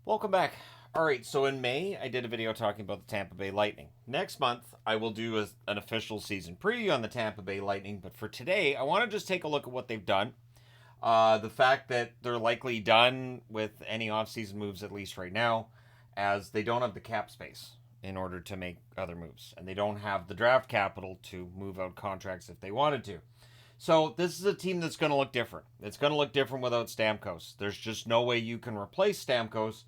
Welcome back. All right, so in May, I did a video talking about the Tampa Bay Lightning. Next month, I will do an official season preview on the Tampa Bay Lightning, but for today, I want to just take a look at what they've done. The fact that they're likely done with any offseason moves, at least right now, as they don't have the cap space in order to make other moves, and they don't have the draft capital to move out contracts if they wanted to. So this is a team that's going to look different. It's going to look different without Stamkos. There's just no way you can replace Stamkos.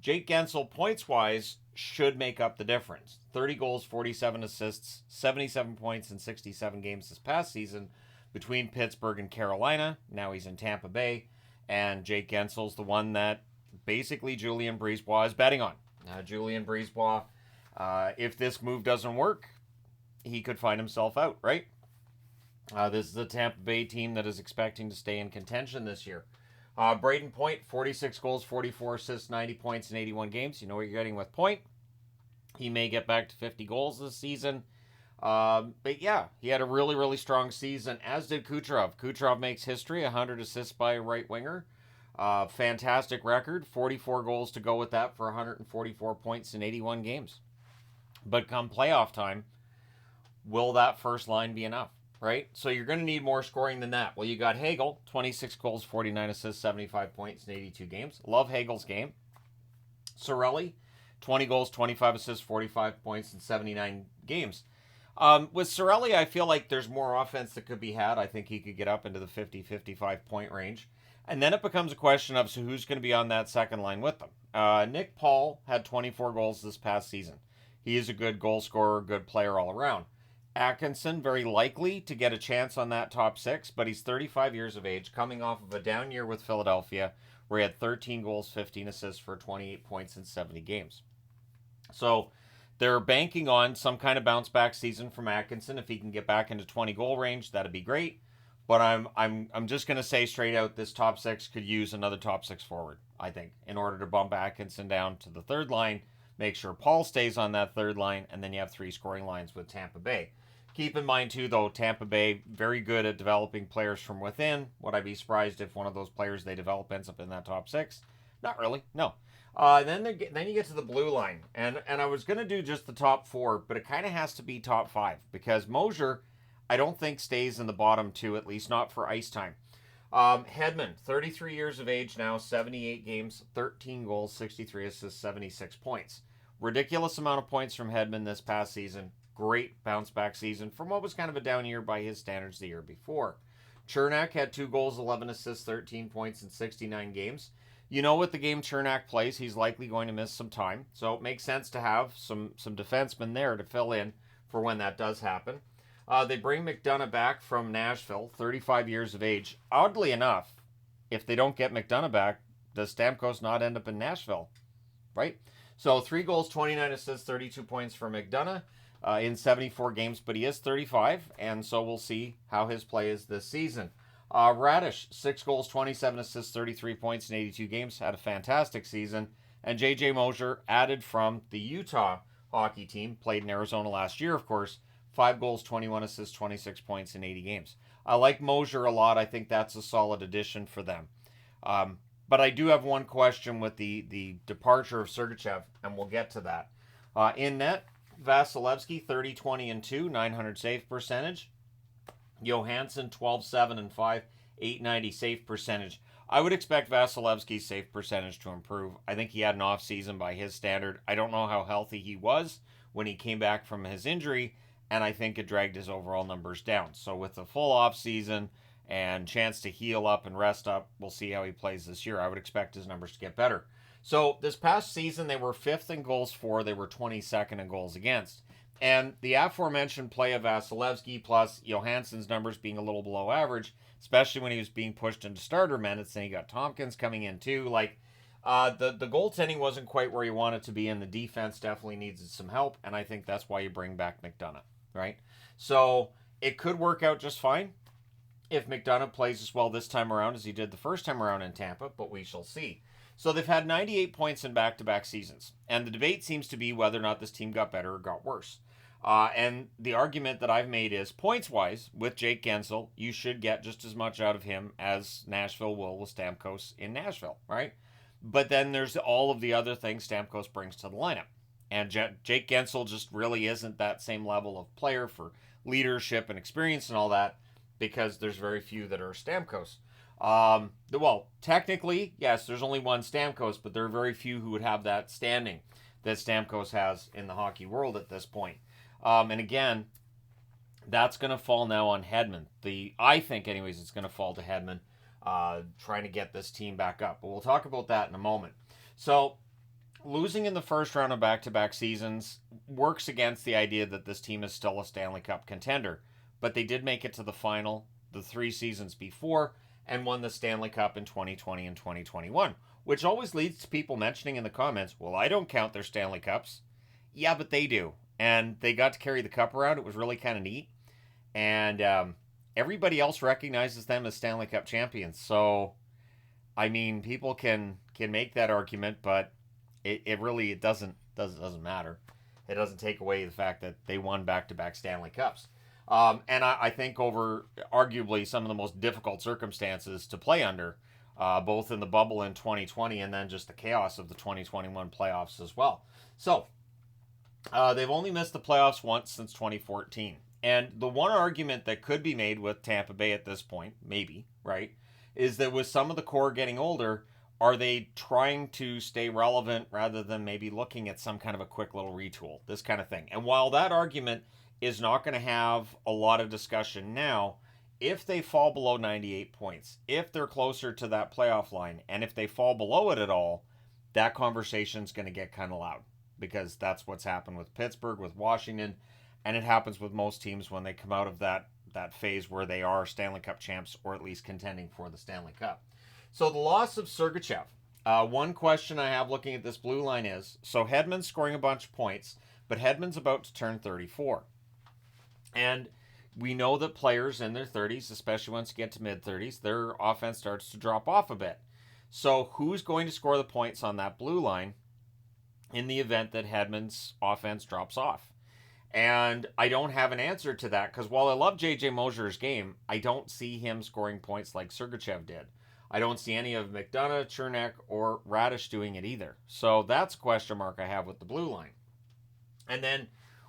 Jake Guentzel, points-wise, should make up the difference. 30 goals, 47 assists, 77 points in 67 games this past season between Pittsburgh and Carolina. Now he's in Tampa Bay. And Jake Guentzel's the one that basically Julien Brisebois is betting on. Julien Brisebois, if this move doesn't work, he could find himself out, right? This is a Tampa Bay team that is expecting to stay in contention this year. Braden Point, 46 goals, 44 assists, 90 points in 81 games. You know what you're getting with Point. He may get back to 50 goals this season. But yeah, he had a really, really strong season, as did Kucherov. Kucherov makes history, 100 assists by a right winger. Fantastic record, 44 goals to go with that for 144 points in 81 games. But come playoff time, will that first line be enough? Right? So you're going to need more scoring than that. Well, you got Hagel, 26 goals, 49 assists, 75 points in 82 games. Love Hagel's game. Cirelli, 20 goals, 25 assists, 45 points in 79 games. With Cirelli, I feel like there's more offense that could be had. I think he could get up into the 50-55 point range. And then it becomes a question of, so who's going to be on that second line with them? Nick Paul had 24 goals this past season. He is a good goal scorer, good player all around. Atkinson, very likely to get a chance on that top six, but he's 35 years of age, coming off of a down year with Philadelphia, where he had 13 goals, 15 assists for 28 points in 70 games. So they're banking on some kind of bounce back season from Atkinson. If he can get back into 20 goal range, that'd be great. But I'm just going to say straight out, this top six could use another top six forward, I think, in order to bump Atkinson down to the third line, make sure Paul stays on that third line, and then you have three scoring lines with Tampa Bay. Keep in mind, too, though, Tampa Bay, very good at developing players from within. Would I be surprised if one of those players they develop ends up in that top six? Not really, no. Then you get to the blue line. And I was going to do just the top four, but it kind of has to be top five. Because Mosier, I don't think stays in the bottom two, at least not for ice time. Hedman, 33 years of age now, 78 games, 13 goals, 63 assists, 76 points. Ridiculous amount of points from Hedman this past season. Great bounce back season from what was kind of a down year by his standards the year before. Chernak had 2 goals, 11 assists, 13 points in 69 games. You know, with the game Chernak plays, he's likely going to miss some time. So it makes sense to have some defensemen there to fill in for when that does happen. They bring McDonough back from Nashville, 35 years of age. Oddly enough, if they don't get McDonough back, does Stamkos not end up in Nashville? Right? So 3 goals, 29 assists, 32 points for McDonough. In 74 games, but he is 35, and so we'll see how his play is this season. Radish, 6 goals, 27 assists, 33 points in 82 games, had a fantastic season. And J.J. Mosier, added from the Utah hockey team, played in Arizona last year, of course, 5 goals, 21 assists, 26 points in 80 games. I like Mosier a lot. I think that's a solid addition for them. But I do have one question with the departure of Sergachev, and we'll get to that. In net, Vasilevsky, 30, 20, and 2, 900 save percentage. Johansson, 12, 7, and 5, 890 save percentage. I would expect Vasilevsky's save percentage to improve. I think he had an off season by his standard. I don't know how healthy he was when he came back from his injury, and I think it dragged his overall numbers down. So with a full off season and chance to heal up and rest up, we'll see how he plays this year. I would expect his numbers to get better. So this past season, they were 5th in goals for. They were 22nd in goals against. And the aforementioned play of Vasilevsky plus Johansson's numbers being a little below average, especially when he was being pushed into starter minutes, and you got Tompkins coming in too. Like, the goaltending wasn't quite where you want it to be, and the defense definitely needs some help, and I think that's why you bring back McDonough, right? So it could work out just fine if McDonough plays as well this time around as he did the first time around in Tampa, but we shall see. So they've had 98 points in back-to-back seasons. And the debate seems to be whether or not this team got better or got worse. And the argument that I've made is, points-wise, with Jake Guentzel, you should get just as much out of him as Nashville will with Stamkos in Nashville, right? But then there's all of the other things Stamkos brings to the lineup. And Jake Gensel just really isn't that same level of player for leadership and experience and all that, because there's very few that are Stamkos. Well, technically, yes, there's only one Stamkos, but there are very few who would have that standing that Stamkos has in the hockey world at this point. And again, that's going to fall now on Hedman. I think, anyways, it's going to fall to Hedman, trying to get this team back up. But we'll talk about that in a moment. So, losing in the first round of back-to-back seasons works against the idea that this team is still a Stanley Cup contender. But they did make it to the final the 3 seasons before and won the Stanley Cup in 2020 and 2021, which always leads to people mentioning in the comments, well, I don't count their Stanley Cups. Yeah, but they do. And they got to carry the cup around. It was really kind of neat. And everybody else recognizes them as Stanley Cup champions. So, I mean, people can make that argument, but it really doesn't matter. It doesn't take away the fact that they won back-to-back Stanley Cups. And I think over arguably some of the most difficult circumstances to play under, both in the bubble in 2020 and then just the chaos of the 2021 playoffs as well. So, they've only missed the playoffs once since 2014. And the one argument that could be made with Tampa Bay at this point, maybe, right, is that with some of the core getting older, are they trying to stay relevant rather than maybe looking at some kind of a quick little retool, this kind of thing. And while that argument is not going to have a lot of discussion now, if they fall below 98 points, if they're closer to that playoff line, and if they fall below it at all, that conversation's going to get kind of loud, because that's what's happened with Pittsburgh, with Washington, and it happens with most teams when they come out of that phase where they are Stanley Cup champs, or at least contending for the Stanley Cup. So the loss of Sergachev. One question I have looking at this blue line is, so Hedman's scoring a bunch of points, but Hedman's about to turn 34. And we know that players in their 30s, especially once you get to mid-30s, their offense starts to drop off a bit. So who's going to score the points on that blue line in the event that Hedman's offense drops off? And I don't have an answer to that, because while I love J.J. Mosier's game, I don't see him scoring points like Sergachev did. I don't see any of McDonough, Chernak, or Radish doing it either. So that's a question mark I have with the blue line. And then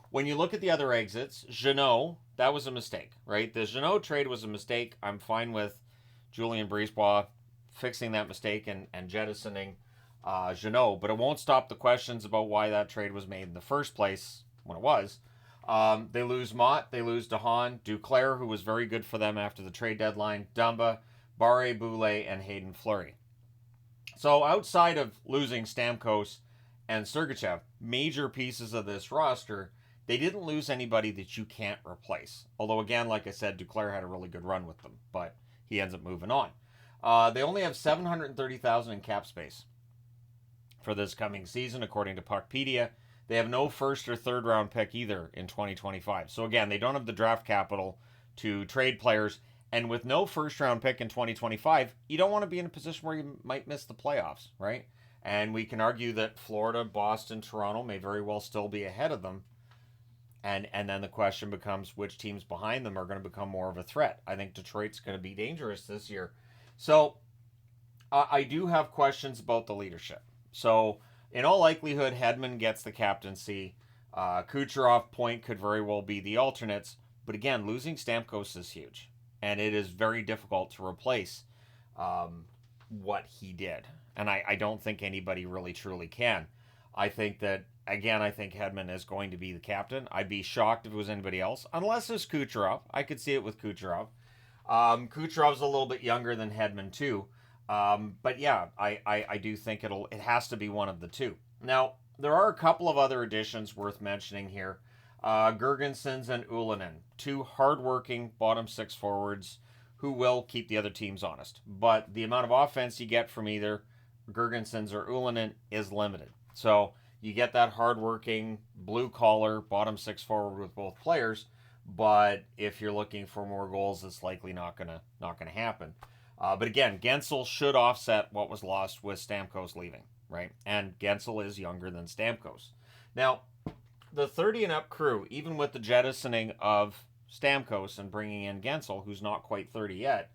when you look at the other exits, Jeannot, that was a mistake, right? The Jeannot trade was a mistake. I'm fine with Julien Brisebois fixing that mistake and jettisoning Jeannot, but it won't stop the questions about why that trade was made in the first place when it was. They lose Mott, they lose DeHaan, Duclair, who was very good for them after the trade deadline, Dumba, Barre, Boulay, and Hayden Fleury. So outside of losing Stamkos and Sergachev, major pieces of this roster, they didn't lose anybody that you can't replace. Although, again, like I said, Duclair had a really good run with them, but he ends up moving on. They only have $730,000 in cap space for this coming season, according to Puckpedia. They have no first or third round pick either in 2025. So again, they don't have the draft capital to trade players. And with no first round pick in 2025, you don't want to be in a position where you might miss the playoffs, right? And we can argue that Florida, Boston, Toronto may very well still be ahead of them. And then the question becomes which teams behind them are going to become more of a threat. I think Detroit's going to be dangerous this year. So I do have questions about the leadership. So in all likelihood, Hedman gets the captaincy. Kucherov, Point could very well be the alternates. But again, losing Stamkos is huge. And it is very difficult to replace what he did. And I don't think anybody really truly can. I think that, again, I think Hedman is going to be the captain. I'd be shocked if it was anybody else. Unless it's Kucherov. I could see it with Kucherov. Kucherov's a little bit younger than Hedman too. But yeah, I do think it has to be one of the two. Now, there are a couple of other additions worth mentioning here. Girgensons and Ullinen, two hardworking bottom six forwards who will keep the other teams honest. But the amount of offense you get from either Girgensons or Ullinen is limited. So you get that hardworking, blue-collar, bottom six forward with both players. But if you're looking for more goals, it's likely not gonna happen. But again, Gensel should offset what was lost with Stamkos leaving, right? And Gensel is younger than Stamkos. Now, the 30 and up crew, even with the jettisoning of Stamkos and bringing in Gensel, who's not quite 30 yet,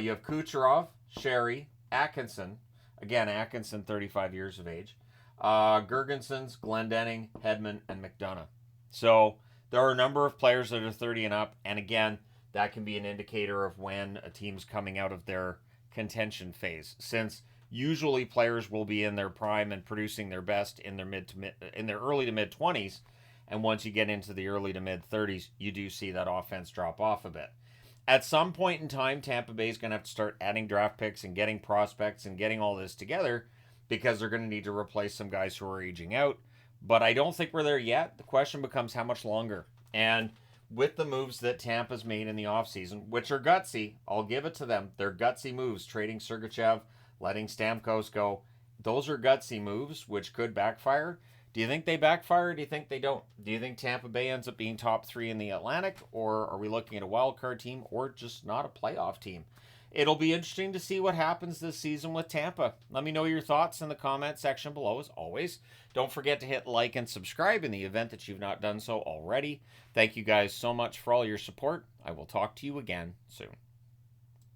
you have Kucherov, Sherry, Atkinson. Again, Atkinson, 35 years of age. Gergensons, Glendening, Hedman, and McDonough. So there are a number of players that are 30 and up, and again, that can be an indicator of when a team's coming out of their contention phase, since usually players will be in their prime and producing their best in their early to mid 20s, and once you get into the early to mid 30s, you do see that offense drop off a bit. At some point in time, Tampa Bay is going to have to start adding draft picks and getting prospects and getting all this together, because they're going to need to replace some guys who are aging out. But I don't think we're there yet. The question becomes how much longer. And with the moves that Tampa's made in the offseason, which are gutsy, I'll give it to them. They're gutsy moves. Trading Sergachev, letting Stamkos go. Those are gutsy moves, which could backfire. Do you think they backfire, or do you think they don't? Do you think Tampa Bay ends up being top 3 in the Atlantic, or are we looking at a wild card team, or just not a playoff team? It'll be interesting to see what happens this season with Tampa. Let me know your thoughts in the comment section below, as always. Don't forget to hit like and subscribe in the event that you've not done so already. Thank you guys so much for all your support. I will talk to you again soon.